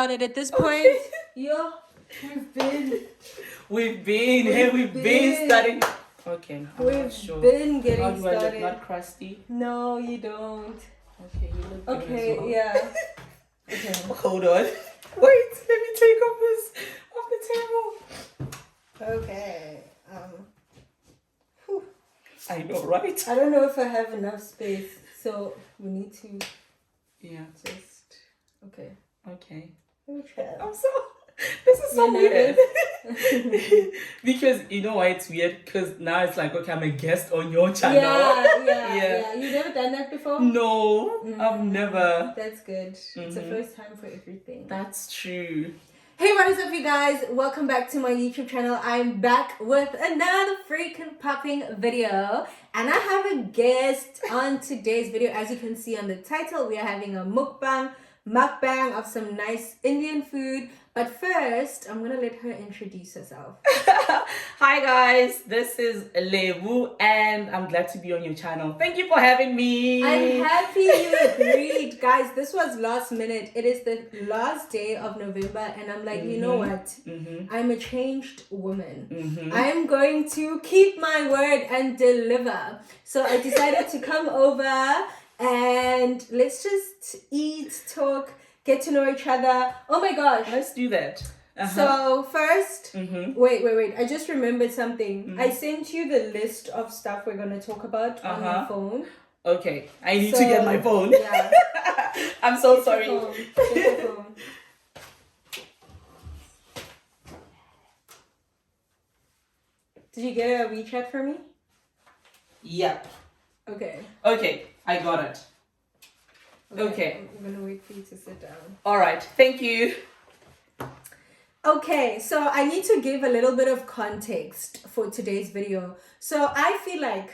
started at this point. Yeah, We've been starting. Okay, I'm not sure. been getting How do I started. look? Not crusty. No, you don't. Okay, you look good as Okay, well. yeah. Okay. Hold on. Wait, let me take off this off the table. Okay. I know, right? I don't know if I have enough space, so we need to Yeah. just. Okay. Okay. Let me try. I'm so. This is so You're weird. nervous? Because you know why it's weird? Because now it's like, okay, I'm a guest on your channel. Yeah. You've never done that before? No, I've never. That's good. It's the first time for everything. That's true. Hey, what is up, you guys? Welcome back to my YouTube channel. I'm back with another freaking popping video, and I have a guest on today's video. As you can see on the title, we are having a mukbang of some nice Indian food. But first, I'm gonna let her introduce herself. Hi guys, this is Levu and I'm glad to be on your channel. Thank you for having me. I'm happy you agreed. Guys, this was last minute. It is the last day of November and I'm like, you know what? I'm a changed woman. I'm going to keep my word and deliver. So I decided to come over and let's just eat, talk, get to know each other. Oh my gosh. Let's do that. So first, wait. I just remembered something. I sent you the list of stuff we're going to talk about on my phone. Okay, I need to get my phone. Yeah. I'm so sorry. Get your phone. Did you get a WeChat for me? Yep. Okay. Okay, I got it. Okay. I'm going to wait for you to sit down. All right, thank you. Okay, so I need to give a little bit of context for today's video. So I feel like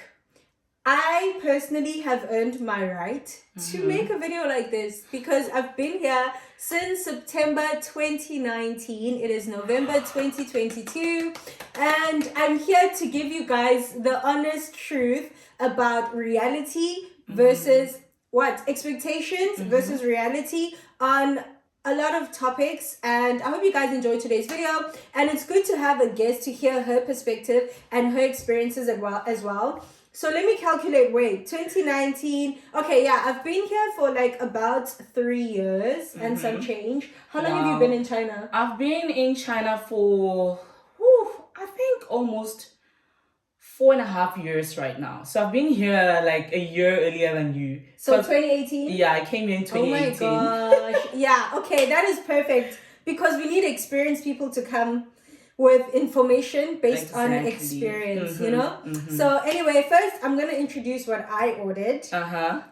I personally have earned my right to make a video like this because I've been here since September 2019. It is November 2022 and I'm here to give you guys the honest truth about reality versus expectations versus reality on a lot of topics, and I hope you guys enjoyed today's video. And it's good to have a guest to hear her perspective and her experiences as well. So let me calculate. Wait, 2019. Okay, yeah, I've been here for like about 3 years and some change. How long have you been in China? I've been in China for I think almost 4.5 years right now. So I've been here like a year earlier than you. So 2018? Yeah, I came here in 2018. Oh my gosh. Yeah, okay, that is perfect. Because we need experienced people to come with information based on experience, you know? So anyway, first I'm going to introduce what I ordered.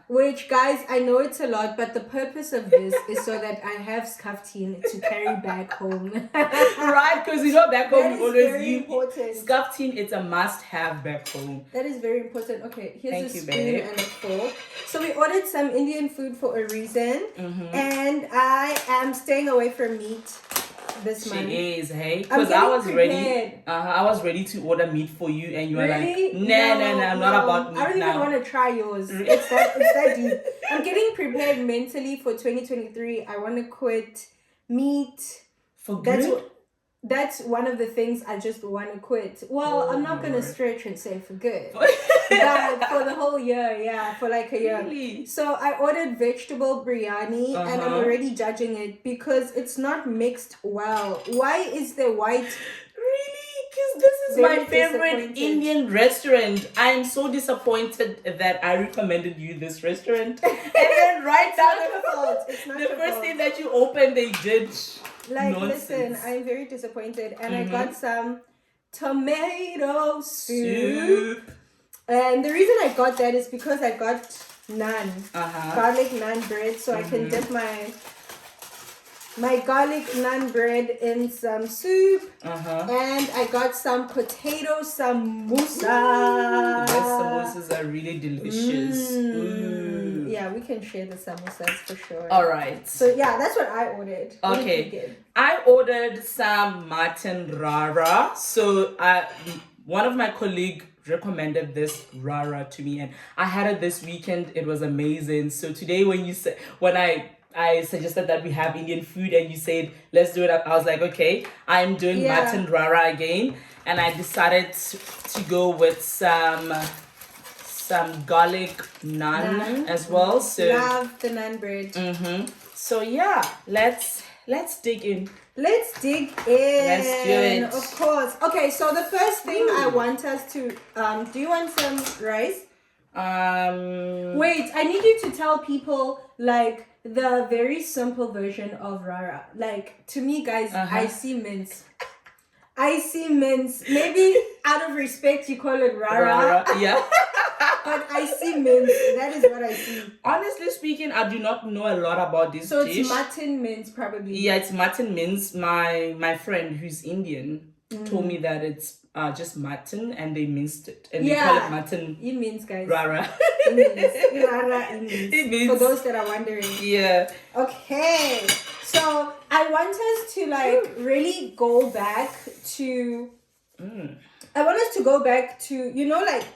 Which, guys, I know it's a lot, but the purpose of this is so that I have scarfteen to carry back home. Right, because you know back home we always use important. It's a must-have back home. That is very important. Okay, here's Thank a you, spoon babe. and a fork. So we ordered some Indian food for a reason. And I am staying away from meat this month. She is, hey? Because I was ready to order meat for you and you were Really? like, no, I'm not about meat I don't even want to try yours. It's that deep. I'm getting prepared mentally for 2023. I want to quit meat. For good? That's one of the things I just want to quit. Well, I'm not going to stretch and say for good. But for the whole year, for like a year. Really? So I ordered vegetable biryani and I'm already judging it because it's not mixed well. Why is there white? Really? Because this is my favorite Indian restaurant. I'm so disappointed that I recommended you this restaurant. And then right now, the first thing that you opened, they did nonsense. Listen, I'm very disappointed. And I got some tomato soup. And the reason I got that is because I got naan, garlic naan bread, so I can dip my garlic naan bread in some soup. And I got some potato samosa. Those samosas are really delicious. Yeah, we can share the samosas for sure. All right. So yeah, that's what I ordered. What did you get? I ordered some mutton rara. So one of my colleagues recommended this rara to me and I had it this weekend. It was amazing. So today when I I suggested that we have Indian food, and you said let's do it. I was like, okay, I'm doing mutton rara again, and I decided to go with some garlic naan as well. So love the naan bread. So yeah, let's dig in. Let's dig in. Let's do it. Of course. Okay, so the first thing I want us to do you want some rice? Wait, I need you to tell people like the very simple version of rara. Like to me, guys, I see mince. Maybe out of respect you call it rara. Yeah. But I see mince. That is what I see. Honestly speaking, I do not know a lot about this so dish. It's mutton mince probably. Yeah, it's mutton mince. My friend who's Indian told me that it's just mutton and they minced it. And they call it mutton. It means, guys. Rara. It means. Rara, it means. For those that are wondering. Yeah. Okay. So I want us to like really go back to I want us to go back to, you know, like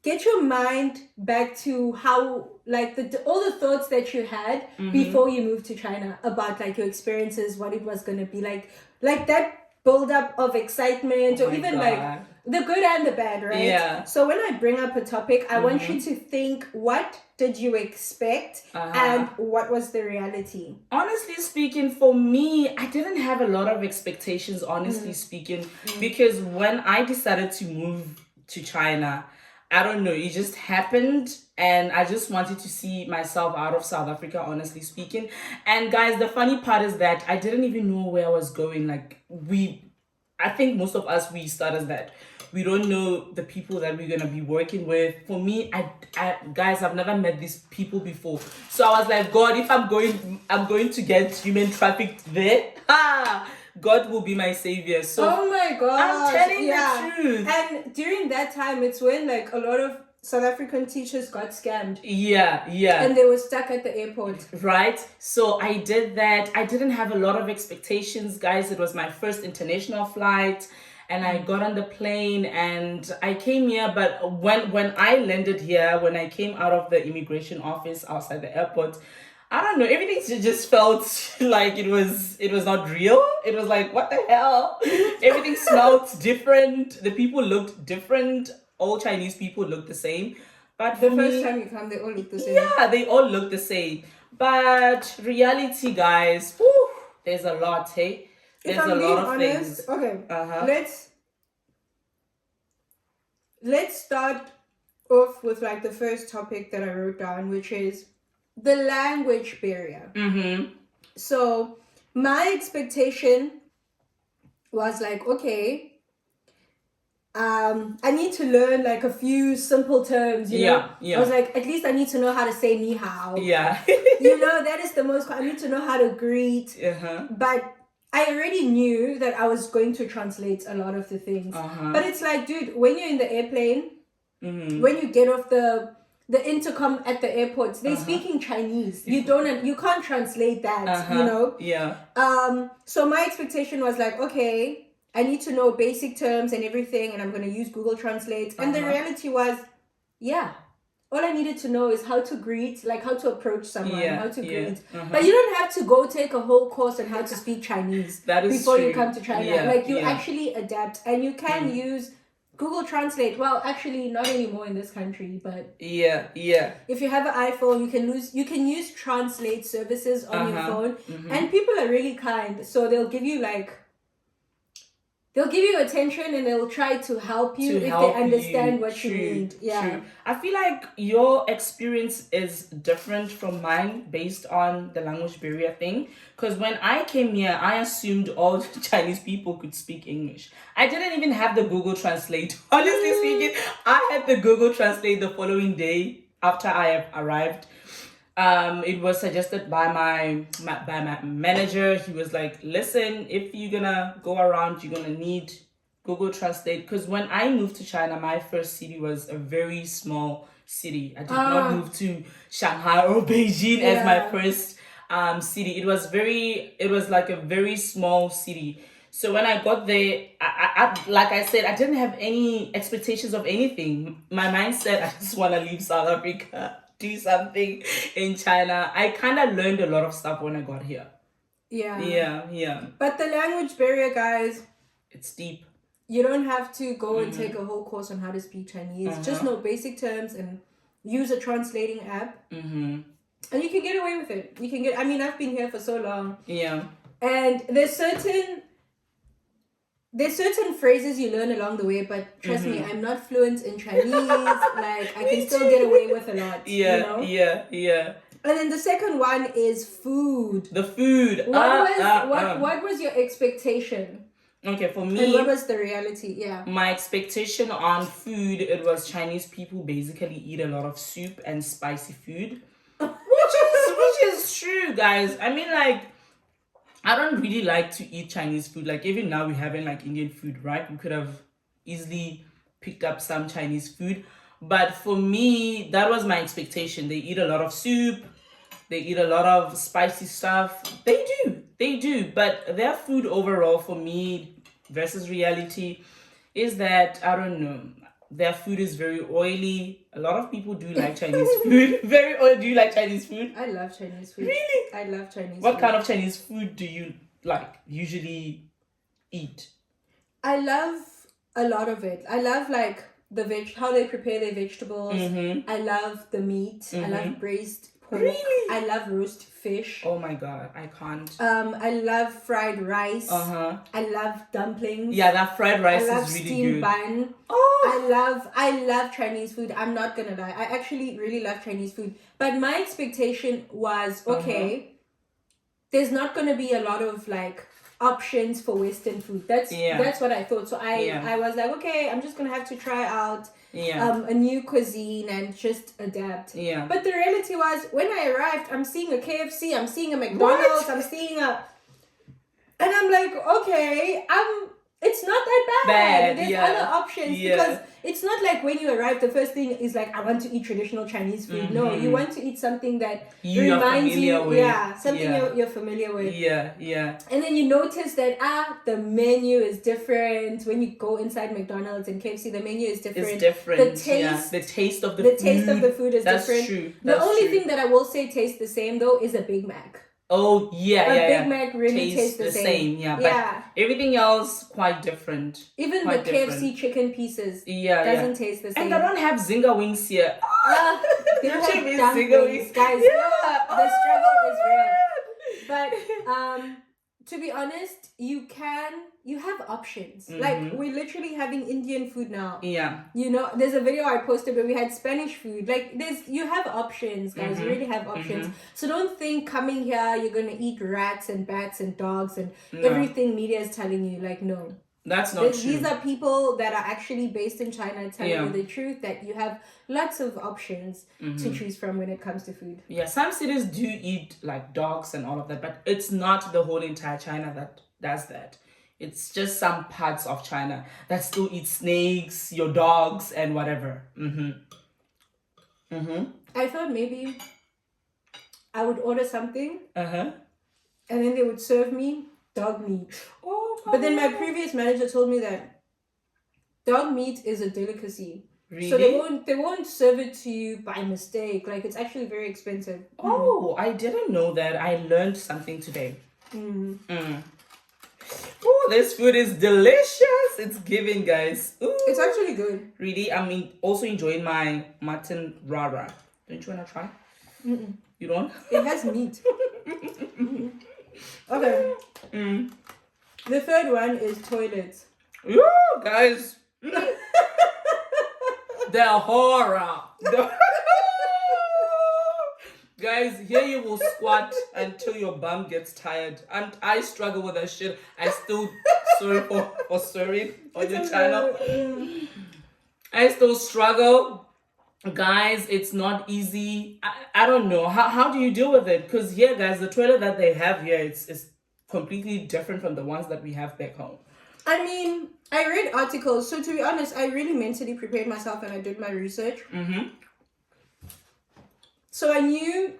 get your mind back to how like all the thoughts that you had before you moved to China about like your experiences, what it was going to be like that build up of excitement or even like the good and the bad, right? Yeah. So when I bring up a topic, I want you to think, what did you expect and what was the reality? Honestly speaking, for me, I didn't have a lot of expectations, honestly speaking, because when I decided to move to China, I don't know, it just happened and I just wanted to see myself out of South Africa, honestly speaking. And guys, the funny part is that I didn't even know where I was going. Like I think most of us, we start as that. We don't know the people that we're going to be working with. For me, guys, I've never met these people before. So I was like, God, if I'm going to get human trafficked there, God will be my savior. So oh my God, I'm telling the truth. And during that time, it's when like a lot of South African teachers got scammed. Yeah. And they were stuck at the airport. Right? So I did that. I didn't have a lot of expectations, guys. It was my first international flight. And I got on the plane and I came here. But when I landed here, when I came out of the immigration office outside the airport, I don't know, everything just felt like it was not real. It was like, what the hell? Everything smelled different. The people looked different. All Chinese people looked the same. But the first time you come, they all look the same. Yeah, they all look the same. But reality, guys, whew, there's a lot, hey? There's a lot of things. Okay, let's start off with like the first topic that I wrote down, which is the language barrier. So my expectation was like, okay, I need to learn like a few simple terms, you know? I was like, at least I need to know how to say ni hao. Yeah. You know, that is the most, I need to know how to greet. But I already knew that I was going to translate a lot of the things. But it's like, dude, when you're in the airplane, when you get off the intercom at the airports, they speak in Chinese. You can't translate that, you know? Yeah. So my expectation was like, okay, I need to know basic terms and everything, and I'm going to use Google Translate. And the reality was, all I needed to know is how to greet, like how to approach someone, how to greet. But you don't have to go take a whole course on how to speak Chinese before you come to China. Like you actually adapt, and you can use Google Translate. Well, actually, not anymore in this country, but if you have an iPhone, you can use Translate services on your phone, and people are really kind, so they'll give you attention and they'll try to help you if they understand what you need. Yeah. I feel like your experience is different from mine based on the language barrier thing. Because when I came here, I assumed all Chinese people could speak English. I didn't even have the Google Translate. Honestly speaking, I had the Google Translate the following day after I arrived. It was suggested by my manager. He was like, listen, if you're gonna go around, you're gonna need Google Translate. Because when I moved to China, my first city was a very small city. I did not move to Shanghai or Beijing as my first city. It was like a very small city. So when I got there, I like I said, I didn't have any expectations of anything. My mind said, I just want to leave South Africa. do something in China. I kind of learned a lot of stuff when I got here. Yeah. But the language barrier, guys, it's deep. You don't have to go and take a whole course on how to speak Chinese. Just know basic terms and use a translating app. And you can get away with it. I mean, I've been here for so long. Yeah. And there's certain phrases you learn along the way, but trust me, I'm not fluent in Chinese. Like, I can still get away with a lot. Yeah. And then the second one is food. The food. What was your expectation? Okay, for me, and what was the reality? Yeah. My expectation on food, it was Chinese people basically eat a lot of soup and spicy food. which is true, guys. I mean, like, I don't really like to eat Chinese food. Like, even now we're having like Indian food, right? We could have easily picked up some Chinese food. But for me, that was my expectation. They eat a lot of soup. They eat a lot of spicy stuff. They do. But their food overall, for me, versus reality, is that, I don't know, their food is very oily. A lot of people do like Chinese food. Very oily. Do you like Chinese food? I love Chinese food. Really? I love Chinese food. What kind of Chinese food do you like usually eat? I love a lot of it. I love like how they prepare their vegetables. I love the meat. I love braised pork. Really? I love roast fish. Oh my god, I can't. I love fried rice. I love dumplings. Yeah, that fried rice I love is really steamed good. bun. Oh, I love Chinese food. I'm not gonna lie. I actually really love Chinese food. But my expectation was, okay, there's not gonna be a lot of like options for Western food. That's what I thought. So I was like, okay, I'm just gonna have to try out a new cuisine and just adapt. But the reality was, when I arrived, I'm seeing a KFC, I'm seeing a McDonald's, I'm seeing and I'm like, okay, it's not that bad. There's other options because it's not like when you arrive, the first thing is like, I want to eat traditional Chinese food. No, you want to eat something that reminds you, something you're familiar with. And then you notice that the menu is different when you go inside McDonald's and KFC. The menu is different. It's different. The taste of the food. The taste of the food is different. True. The only thing that I will say tastes the same though is a Big Mac. Oh, Big Mac really tastes the same. But everything else quite different. Even the KFC chicken pieces doesn't taste the same. And they don't have Zinger wings here. They don't have dumplings, guys. The struggle is real. But to be honest, you have options. Like, we're literally having Indian food now. You know, there's a video I posted where we had Spanish food. Like, you have options, guys. You really have options. So don't think coming here you're gonna eat rats and bats and dogs and everything media is telling you. Like, no. That's not true. These are people that are actually based in China telling you the truth, that you have lots of options to choose from when it comes to food. Yeah, some cities do eat like dogs and all of that, but it's not the whole entire China that does that. It's just some parts of China that still eat snakes, your dogs, and whatever. I thought maybe I would order something and then they would serve me dog meat. But then my previous manager told me that dog meat is a delicacy. Really? So they won't serve it to you by mistake. Like, it's actually very expensive. Oh, I didn't know that. I learned something today. Oh, this food is delicious. It's giving, guys. Ooh. It's actually good. Really? I mean, also enjoying my mutton rara. Don't you want to try? You don't? It has meat. Okay. The third one is toilets. Yo, guys. The horror. Guys, here you will squat until your bum gets tired. And I struggle with that shit. I still, sorry for swearing on your channel. I still struggle. Guys, it's not easy. I don't know. How do you deal with it? Because here, guys, the toilet that they have here, it's completely different from the ones that we have back home. I mean, I read articles. So to be honest, I really mentally prepared myself and I did my research. So I knew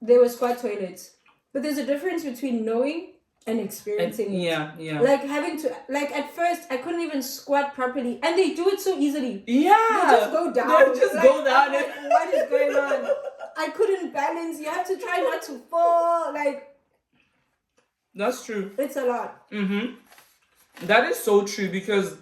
there were squat toilets. But there's a difference between knowing and experiencing it. Yeah. Like having to, like at first I couldn't even squat properly, and they do it so easily. Yeah. They just go down. They just go down. I'm like, what is going on? I couldn't balance. You have to try not to fall. Like, that's true. it's a lot. That is so true, because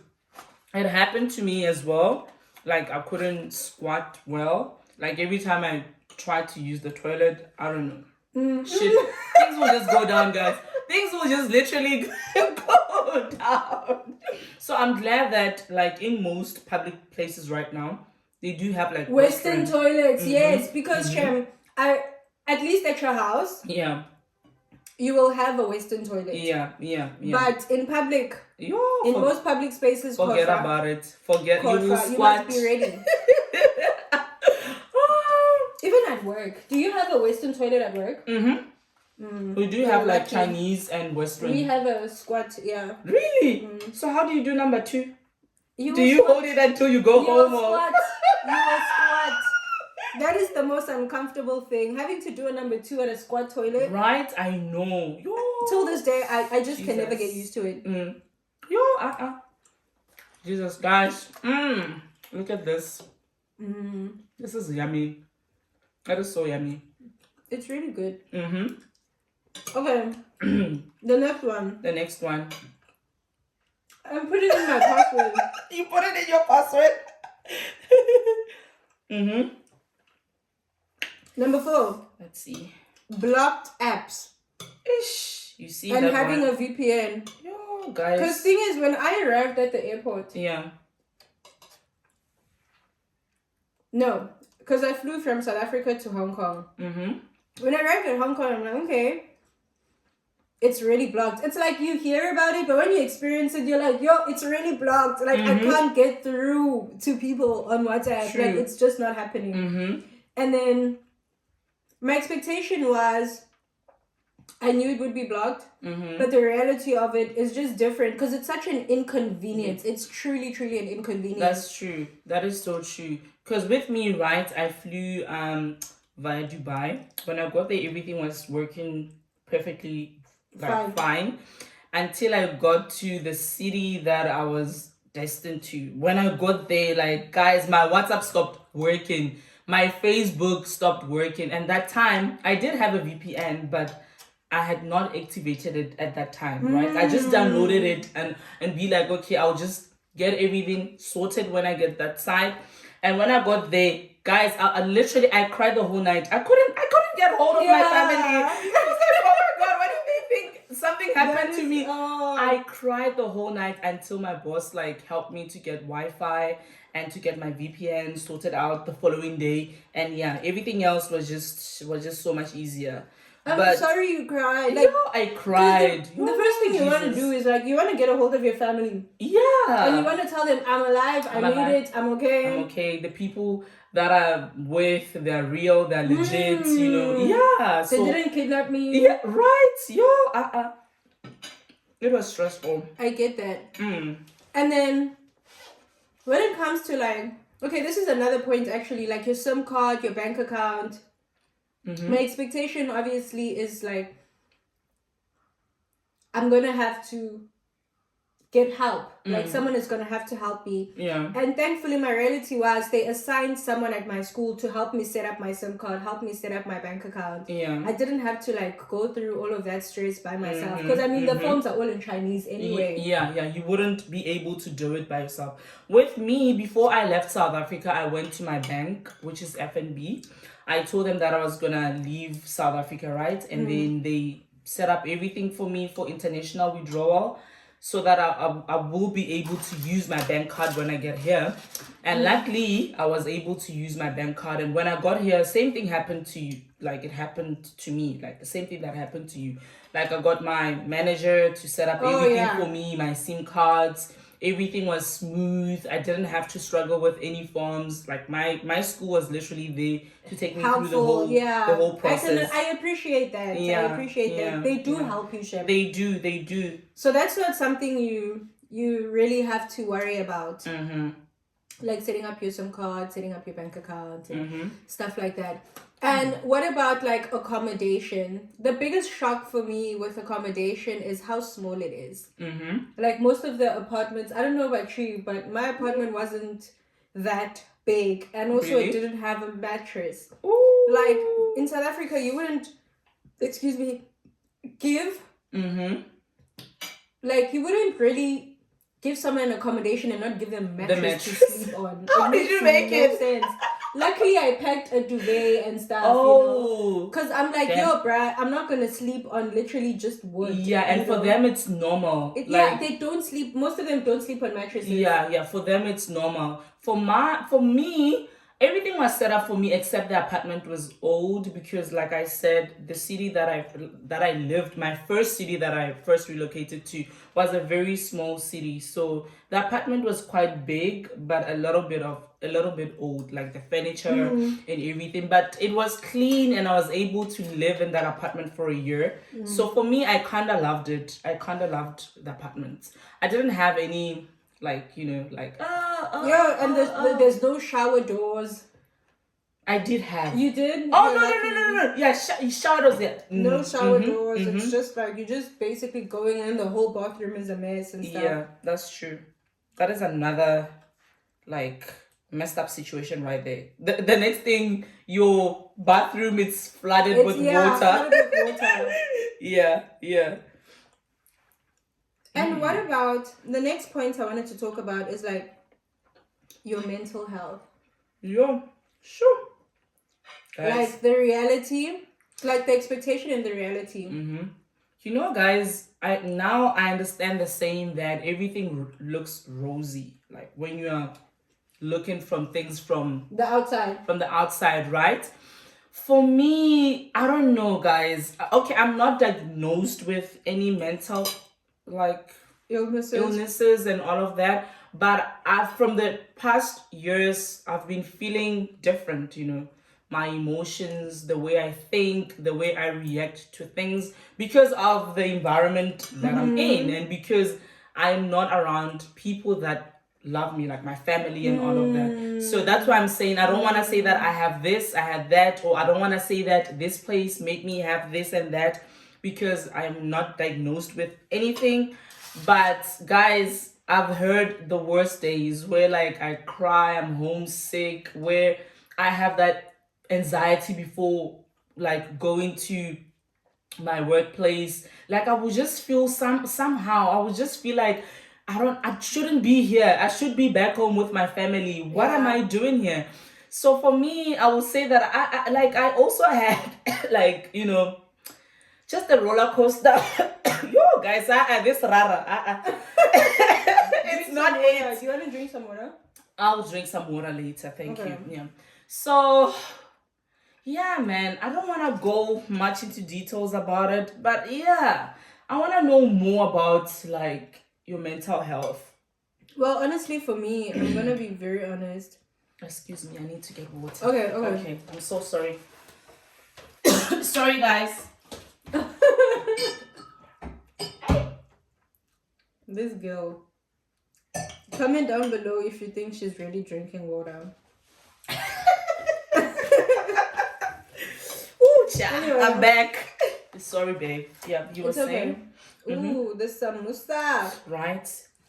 it happened to me as well. Like, I couldn't squat well. Like, every time I tried to use the toilet, I don't know. Shit. Things will just go down, guys. Things will just literally go down. So I'm glad that, like, in most public places right now, they do have, like, Western toilets, yes. Because, Shem, at least at your house, you will have a Western toilet. Yeah. But in public, in most public spaces, forget about it. Forget, you will squat. You must be ready. Even at work. Do you have a Western toilet at work? We do have like Chinese and Western. We have a squat, yeah. Really? So how do you do number 2? You hold it until you go home? You will squat. That is the most uncomfortable thing. Having to do a number 2 at a squat toilet. Right? I know. Till this day, I just can never get used to it. Jesus, guys. Look at this. This is yummy. That is so yummy. It's really good. Okay. The next one. I'm putting in my password. You put it in your password? Number 4. Let's see. Blocked apps. Ish. You see and that having one? a VPN. Yo, guys. Because thing is, when I arrived at the airport. No. Because I flew from South Africa to Hong Kong. When I arrived at Hong Kong, I'm like, okay. It's really blocked. It's like you hear about it, but when you experience it, you're like, yo, it's really blocked. Like, I can't get through to people on WhatsApp. True. Like, it's just not happening. And then my expectation was, I knew it would be blocked, but the reality of it is just different because it's such an inconvenience. It's truly, truly an inconvenience. That's true. That is so true. Because with me, right, I flew via Dubai. When I got there, everything was working perfectly fine until I got to the city that I was destined to. When I got there, like, guys, my WhatsApp stopped working. My Facebook stopped working. And that time, I did have a VPN, but I had not activated it at that time, right? I just downloaded it and be like, okay, I'll just get everything sorted when I get that site. And when I got there, guys, I cried the whole night. I couldn't get hold of my family. I was like, oh my God, why do they think something happened to me? I cried the whole night until my boss like helped me to get Wi-Fi and to get my VPN sorted out the following day. And yeah, everything else was just so much easier. I'm sorry you cried. Like, I cried. The first thing you want to do is like, you want to get a hold of your family. Yeah. And you want to tell them, I'm alive, I made it, I'm okay. I'm okay. The people that I'm with, they're real, they're legit, you know. Yeah. They didn't kidnap me. Yeah, right. It was stressful. I get that. And then, when it comes to like, okay, this is another point actually, like your SIM card, your bank account. My expectation obviously is like, I'm gonna have to get help. Like someone is gonna have to help me. Yeah. And thankfully my reality was they assigned someone at my school to help me set up my SIM card, help me set up my bank account. Yeah. I didn't have to like go through all of that stress by myself. Because I mean the forms are all in Chinese anyway. Yeah, you wouldn't be able to do it by yourself. With me, before I left South Africa, I went to my bank, which is FNB. I told them that I was gonna leave South Africa, right? And then they set up everything for me for international withdrawal so that I will be able to use my bank card when I get here. And luckily, I was able to use my bank card. And when I got here, same thing happened to you. Like, it happened to me. Like, the same thing that happened to you. Like, I got my manager to set up everything for me, my SIM cards. Everything was smooth. I didn't have to struggle with any forms. Like my school was literally there to take me through the whole process. I appreciate that. Yeah, I appreciate that. They do help you, Shep. They do. So that's not something you really have to worry about. Like setting up your SIM card, setting up your bank account, and stuff like that. And what about like accommodation? The biggest shock for me with accommodation is how small it is. Like most of the apartments, I don't know about you, but my apartment wasn't that big, and also it didn't have a mattress. Ooh. Like in South Africa, you wouldn't, excuse me, give. Like you wouldn't really give someone an accommodation and not give them a mattress to sleep on. How did you make it? Sense. Luckily, I packed a duvet and stuff. Oh, because I'm like, yo, bruh, I'm not gonna sleep on literally just wood. Yeah, and for them it's normal. Yeah, they don't sleep. Most of them don't sleep on mattresses. Yeah, for them it's normal. For me, everything was set up for me except the apartment was old because, like I said, the city that I lived, my first city that I first relocated to was a very small city. So the apartment was quite big, but a little bit old, like the furniture and everything. But it was clean, and I was able to live in that apartment for a year. So for me, I kind of loved it. I kind of loved the apartment. I didn't have any and there's no shower doors. I did have. You did? Oh, no. Yeah, shower doors. Yeah. No shower doors. It's just like you're just basically going in. The whole bathroom is a mess and stuff. Yeah, that's true. That is another like messed up situation right there. The next thing, your bathroom is flooded with water. Flooded with water. Yeah. And what about the next point I wanted to talk about is like your mental health. Yeah, sure. Guys. Like the reality, like the expectation and the reality. You know, guys, I understand the saying that everything looks rosy. Like when you are looking from things from the outside, right? For me, I don't know, guys. Okay, I'm not diagnosed with any mental like illnesses and all of that, but from the past years I've been feeling different, my emotions, the way I think, the way I react to things, because of the environment that I'm in, and because I'm not around people that love me, like my family and all of that. So that's why I'm saying I don't want to say that I have this, I had that, or I don't want to say that this place made me have this and that, because I'm not diagnosed with anything. But guys, I've heard the worst days where like I cry, I'm homesick, where I have that anxiety before like going to my workplace. Like I would just feel somehow I would just feel like I shouldn't be here. I should be back home with my family. What am I doing here? So for me, I would say that I also had like, just a roller coaster. Yo, guys, this rara. It's not it. Do you want to drink some water? I'll drink some water later. Thank you. Yeah. So, yeah, man, I don't want to go much into details about it, but yeah, I want to know more about like your mental health. Well, honestly, for me, I'm gonna be very honest. Excuse me, I need to get water. Okay. I'm so sorry. Sorry, guys. This girl. Comment down below if you think she's really drinking water. Ooh, anyway. I'm back. Sorry, babe. Yeah, you were saying? Ooh, the samosa. Right.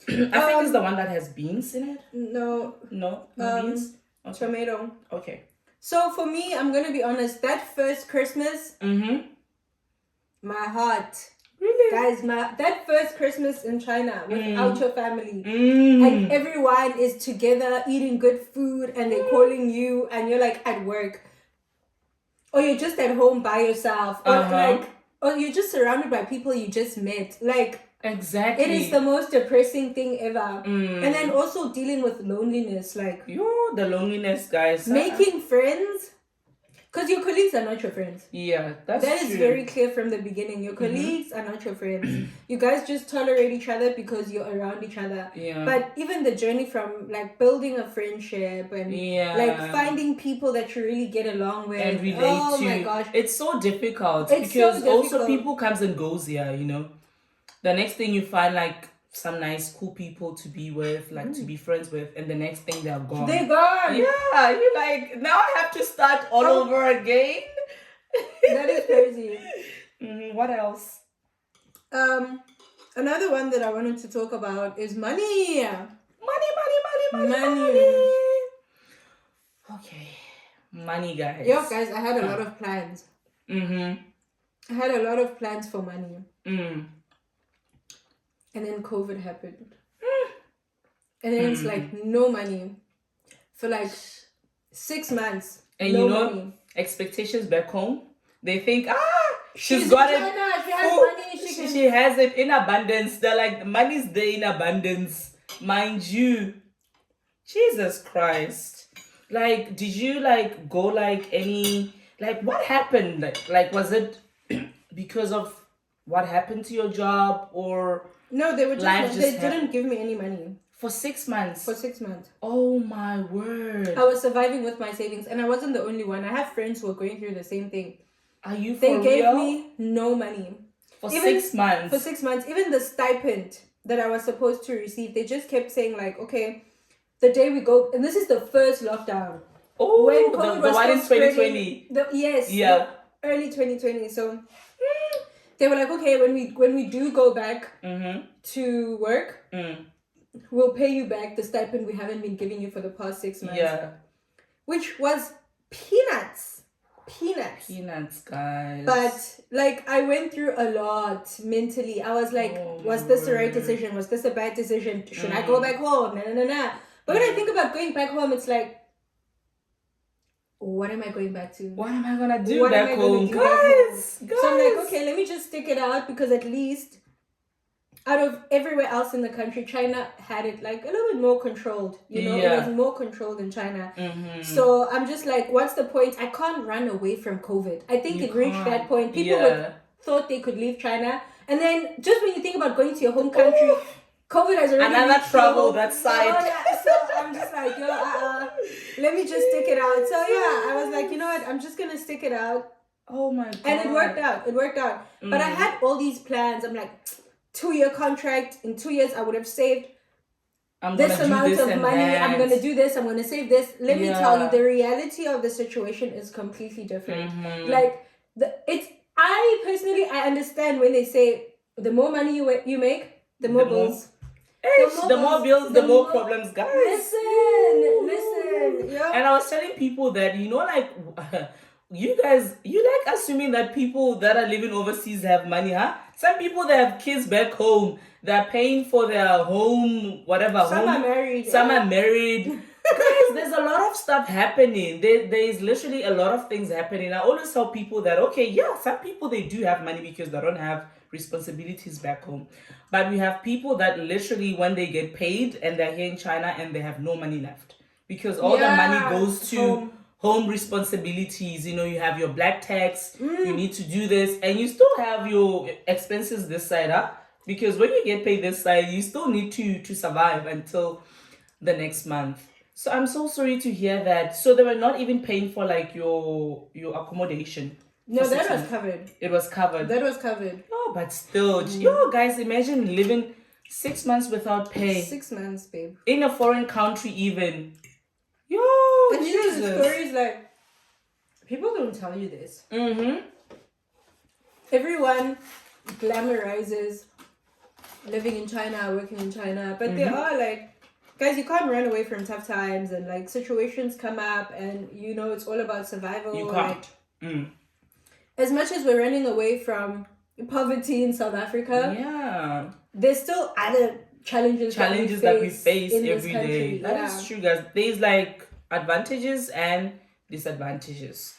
I think it's the one that has beans in it. No, beans. Okay. Tomato. Okay. So for me, I'm gonna be honest. That first Christmas, my heart. Really? Guys, that first Christmas in China without your family, and everyone is together eating good food, and they're calling you, and you're like at work, or you're just at home by yourself, or you're just surrounded by people you just met. Like, exactly, it is the most depressing thing ever. And then also dealing with loneliness, like the loneliness, guys. Making friends. Because your colleagues are not your friends. Yeah, that is very clear from the beginning. Your colleagues are not your friends. You guys just tolerate each other because you're around each other. Yeah. But even the journey from like building a friendship and like finding people that you really get along with and relate to. Oh my gosh, it's so difficult because also people comes and goes here. The next thing you find, like some nice, cool people to be with, like to be friends with, and the next thing they're gone. They're gone. Yeah, you're like, now I have to start all over again. That is crazy. What else? Another one that I wanted to talk about is money. Money. Okay. Money, guys. Yo, guys, I had a lot of plans. I had a lot of plans for money. And then COVID happened. And then it's like no money for like 6 months. And no you know, money. Expectations back home, they think, she's in got it. China, she has money. She has it in abundance. They're like, the money's there in abundance. Mind you. Jesus Christ. Like, did you like go like any, like what happened? Like was it because of what happened to your job or? No, they were just they didn't give me any money. For 6 months? For 6 months. Oh my word. I was surviving with my savings and I wasn't the only one. I have friends who are going through the same thing. Are you for They real? gave me no money. For 6 months? For 6 months. Even the stipend that I was supposed to receive, they just kept saying like, okay, the day we go, and this is the first lockdown. Oh, when COVID the one in 2020. Yes. Yeah. Early 2020. So they were like, okay, when we do go back to work, we'll pay you back the stipend we haven't been giving you for the past 6 months. Yeah. Which was peanuts. Peanuts, guys. But like I went through a lot mentally. I was like, was this the right decision? Was this a bad decision? Should I go back home? Nah. But when I think about going back home, it's like, what am I going back to? What am I gonna do back home? Guys! So I'm like, okay, let me just stick it out because at least out of everywhere else in the country, China had it like a little bit more controlled. You know, it was more controlled in China. So I'm just like, what's the point? I can't run away from COVID. I think it reached that point. People thought they could leave China. And then just when you think about going to your home country, COVID has already another trouble that side. So I'm just like, let me just stick it out. So I was like, you know what? I'm just gonna stick it out. Oh my God. And it worked out. But I had all these plans. I'm like, 2-year contract. In 2 years, I would have saved this amount of money. I'm gonna do this. I'm gonna save this. Let me tell you, the reality of the situation is completely different. Like I understand when they say the more money you make, the more bills. The more bills, the more problems, guys. Listen. Yeah. And I was telling people that, you know, like, you guys, you like assuming that people that are living overseas have money, huh? Some people that have kids back home, they're paying for their home, whatever. Some are married. Guys, there's a lot of stuff happening. There is literally a lot of things happening. I always tell people that, okay, some people, they do have money because they don't have responsibilities back home. But we have people that literally, when they get paid and they're here in China and they have no money left. Because all the money goes to home responsibilities. You know, you have your black tax, you need to do this, and you still have your expenses this side, huh? Because when you get paid this side, you still need to survive until the next month. So I'm so sorry to hear that. So they were not even paying for like your accommodation. No, that was covered. It was covered. That was covered. Oh, but still, guys, imagine living 6 months without pay. 6 months, babe. In a foreign country, even. And you know the stories, like, people don't tell you this. Everyone glamorizes living in China, working in China, but they are like, guys, you can't run away from tough times, and like situations come up, and you know it's all about survival. You can't. Like, as much as we're running away from poverty in South Africa, there's still other challenges that we face every day. That is true, guys. There's like advantages and disadvantages.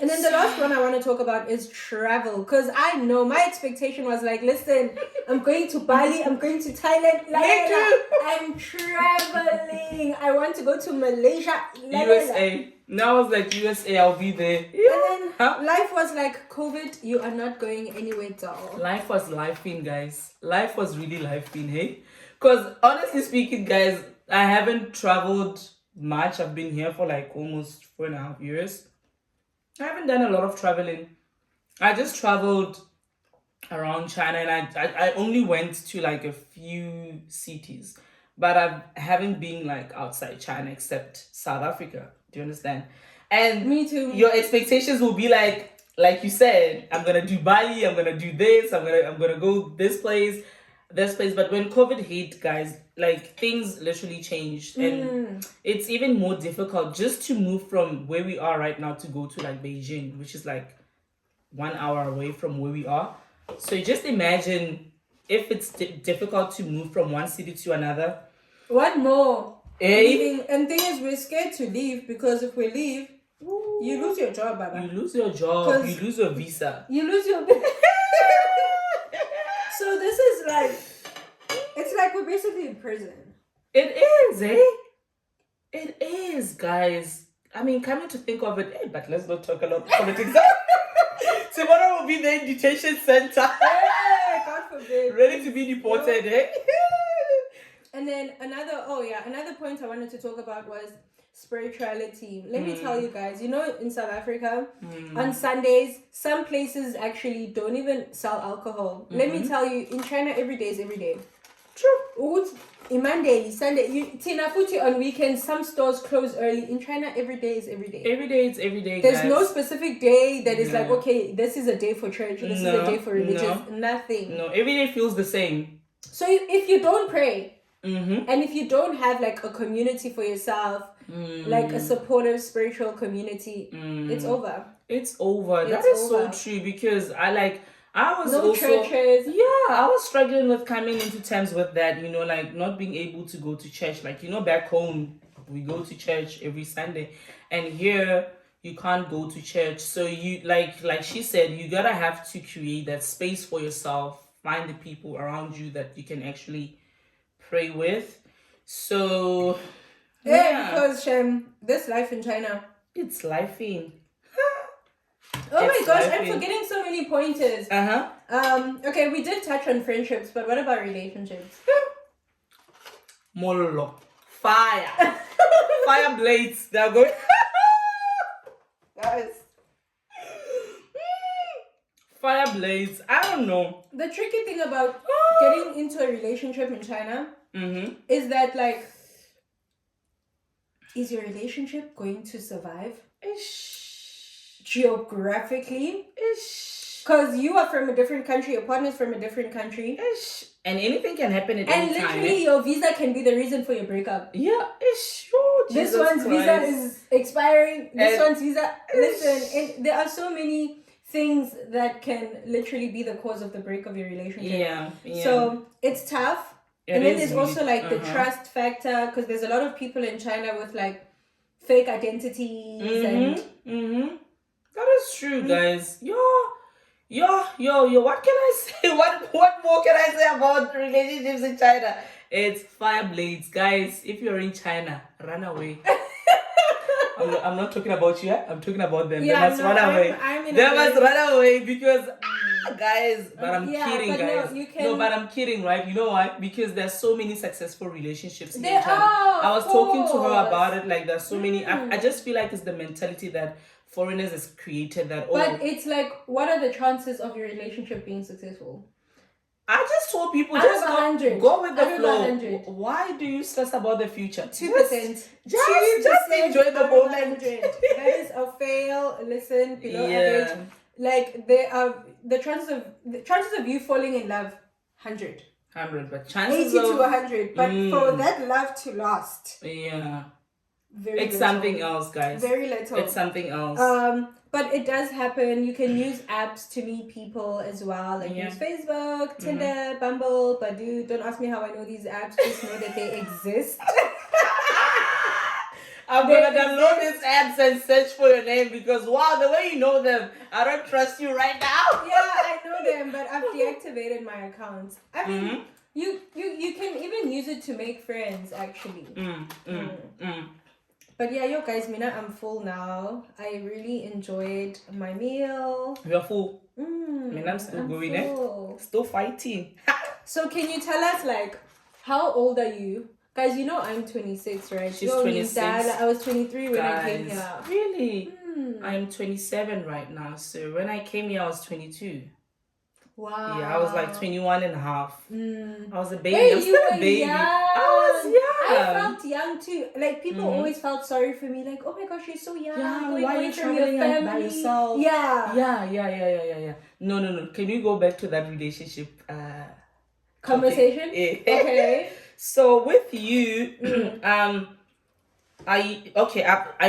And then the last one I want to talk about is travel, because I know my expectation was like, listen, I'm going to Bali, I'm going to Thailand, I'm traveling, I want to go to Malaysia, USA. Now I was like, USA, I'll be there. And then life was like, COVID, you are not going anywhere, doll. Life was life-in, guys. Life was really life-in, hey? Because honestly speaking, guys, I haven't traveled much. I've been here for like almost 4.5 years. I haven't done a lot of traveling. I just traveled around China, and I only went to like a few cities, but I haven't been like outside China except South Africa. Do you understand? And me too. Your expectations will be like you said, I'm gonna do Bali, I'm gonna do this, I'm gonna go this place. But when COVID hit, guys, like things literally changed, and it's even more difficult just to move from where we are right now to go to like Beijing, which is like 1 hour away from where we are. So just imagine if it's difficult to move from one city to another. What more? Leaving, and thing is, we're scared to leave because if we leave, you lose your job, Baba. You lose your job. You lose your visa. You lose your. So this is like, it's like we're basically in prison. It is, It is, guys. I mean, coming to think of it, but let's not talk a lot of politics. Tomorrow will be the detention center. God forbid. Ready to be deported, And then another point I wanted to talk about was spirituality. Let me tell you guys, in South Africa, on Sundays, some places actually don't even sell alcohol. Let me tell you, in China, every day is every day. True. Monday, Sunday, Tina Futi on weekends, some stores close early. In China, every day is every day. Every day is every day. There's guys. no specific day that is like, okay, this is a day for church, this is a day for religious. Nothing. No, every day feels the same. So if you don't pray, and if you don't have like a community for yourself, like a supportive spiritual community, it's over. It's over. That is so true, because I was no also churches. Yeah, I was struggling with coming into terms with that, like not being able to go to church. Like, back home we go to church every Sunday, and here you can't go to church. So you like she said, you gotta have to create that space for yourself, find the people around you that you can actually pray with. So because this life in China, it's life in. Oh my gosh, I'm forgetting so many pointers. Okay, we did touch on friendships, but what about relationships? Mololo. Fire. Fire blades. They're going. Guys. Fire blades. I don't know. The tricky thing about getting into a relationship in China is that, like, is your relationship going to survive? Geographically, because you are from a different country, your partner's from a different country, and anything can happen at any time. And literally, your visa can be the reason for your breakup. Yeah, it's sure. This one's visa is expiring. This one's visa. Listen, and there are so many things that can literally be the cause of the break of your relationship. Yeah. So it's tough. And then there's also like the trust factor, because there's a lot of people in China with like fake identities and. That is true, guys. Yo, what can I say? What more can I say about relationships in China? It's fire blades, guys. If you're in China, run away. I'm not talking about you. I'm talking about them. Yeah, they must run away. They must run away because, guys. But I'm kidding, guys. But I'm kidding, right? You know why? Because there's so many successful relationships in China. I was talking to her about it. Like, there's so many. I just feel like it's the mentality that foreigners has created that. But it's like, what are the chances of your relationship being successful? I just told people, just go with the flow. 100. Why do you stress about the future? 2%. Just enjoy the moment. That is a fail. Listen, below average. Like, there are the chances of you falling in love, 100. 100, but chances 80 to 100. But for that love to last, it's something else, guys. Very little. It's something else. But it does happen. You can use apps to meet people as well. Like use Facebook, Tinder, Bumble, Badoo. Don't ask me how I know these apps. Just know that they exist. I'm gonna download these apps and search for your name because wow, the way you know them, I don't trust you right now. Yeah, I know them, but I've deactivated my accounts. I mean, you can even use it to make friends, actually. But yeah, yo guys, Mina, I'm full now. I really enjoyed my meal. You're full. Mina, I'm still going, still fighting. So can you tell us, like, how old are you? Guys, you know I'm 26, right? She's 26. I was 23 when I came here. Really? I'm 27 right now. So when I came here, I was 22. Wow. Yeah, I was like 21 and a half. I was a baby. Hey, I'm you still a were baby. young. I was young. I felt young too. Like people always felt sorry for me. Like, oh my gosh, you're so young. Yeah, going why are away you from your traveling by family. yourself? Yeah. Yeah. No. Can you go back to that relationship Conversation? topic? Okay. So with you, I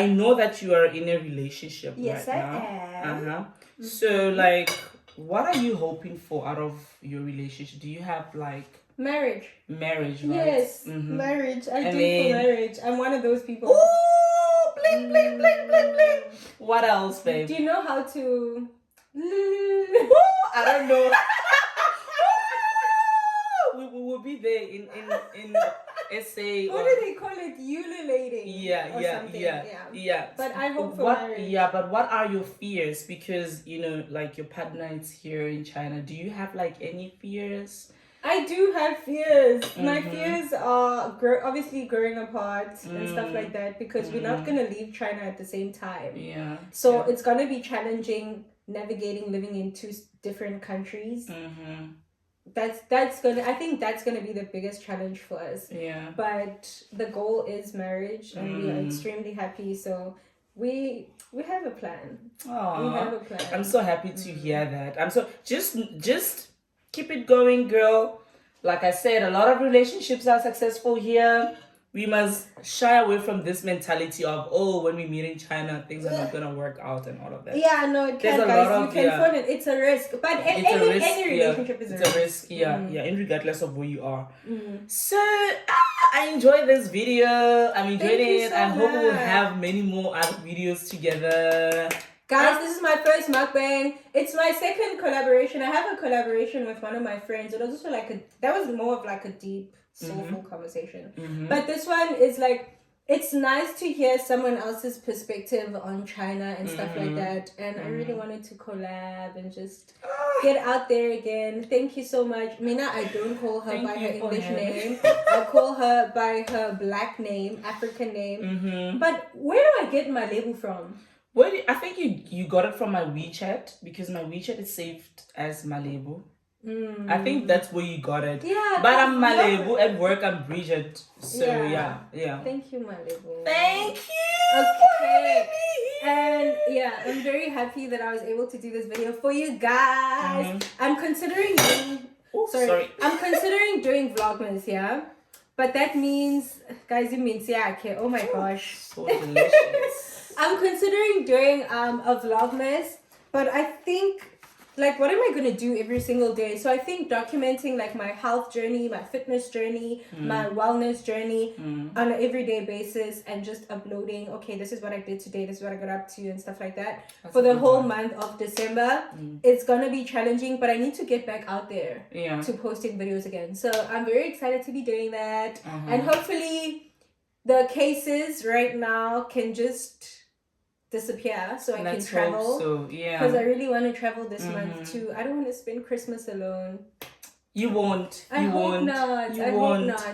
know that you are in a relationship Yes, right I now. am. So like, what are you hoping for out of your relationship? Do you have like Marriage, right? yes, marriage. I do mean, for marriage. I'm one of those people. Ooh, bling, bling, bling, bling, bling. What else, babe? Do you know how to? I don't know. we will be there in SA. What do they call it? Ululating. Yeah. But I hope for marriage. Yeah, but what are your fears? Because like your partner is here in China. Do you have like any fears? I do have fears. My fears are obviously growing apart and stuff like that because we're not gonna leave China at the same time. Yeah. So it's gonna be challenging navigating living in two different countries. That's gonna. I think that's gonna be the biggest challenge for us. Yeah. But the goal is marriage, and we are extremely happy. So we have a plan. Aww. We have a plan. I'm so happy to hear that. I'm so just keep it going, girl. Like I said, a lot of relationships are successful here. We must shy away from this mentality of, when we meet in China, things are not gonna work out and all of that. Yeah, no, it can't, guys. You can phone it. It's a risk. But any relationship is a risk. Yeah, and regardless of where you are. So, I enjoyed this video. I'm enjoying it. So I hope much. we'll have many more other videos together. Guys, this is my first mukbang. It's my second collaboration. I have a collaboration with one of my friends. It was also that was more of like a deep, soulful conversation. But this one is like, it's nice to hear someone else's perspective on China and stuff like that. And I really wanted to collab and just get out there again. Thank you so much. Mina, I don't call her by her English name. I call her by her black name, African name. But where do I get my label from? I think you got it from my WeChat because my WeChat is saved as my label. I think that's where you got it. Yeah. But I'm my label at work. I'm Bridget. So yeah. Thank you, my label. Thank you. Okay. And yeah, I'm very happy that I was able to do this video for you guys. I'm considering doing. I'm considering doing Vlogmas. Yeah. But that means, guys, it means okay. Oh my gosh. So delicious. I'm considering doing a Vlogmas, but I think, like, what am I going to do every single day? So I think documenting, like, my health journey, my fitness journey, my wellness journey on an everyday basis and just uploading, okay, this is what I did today, this is what I got up to and stuff like that. For the whole month of December, it's going to be challenging, but I need to get back out there to posting videos again. So I'm very excited to be doing that. And hopefully the cases right now can just disappear so I can travel. Because I really want to travel this month too. I don't want to spend Christmas alone. You won't. I hope not.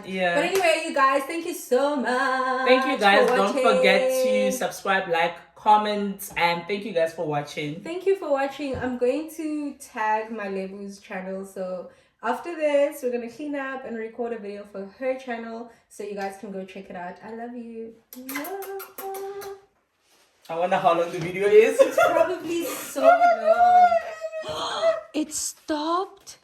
Yeah. But anyway, you guys, thank you so much. Thank you guys. Don't forget to subscribe, like, comment, and thank you guys for watching. Thank you for watching. I'm going to tag my label's channel. So after this, we're going to clean up and record a video for her channel so you guys can go check it out. I love you. I wonder how long the video is. It's probably so long. It stopped.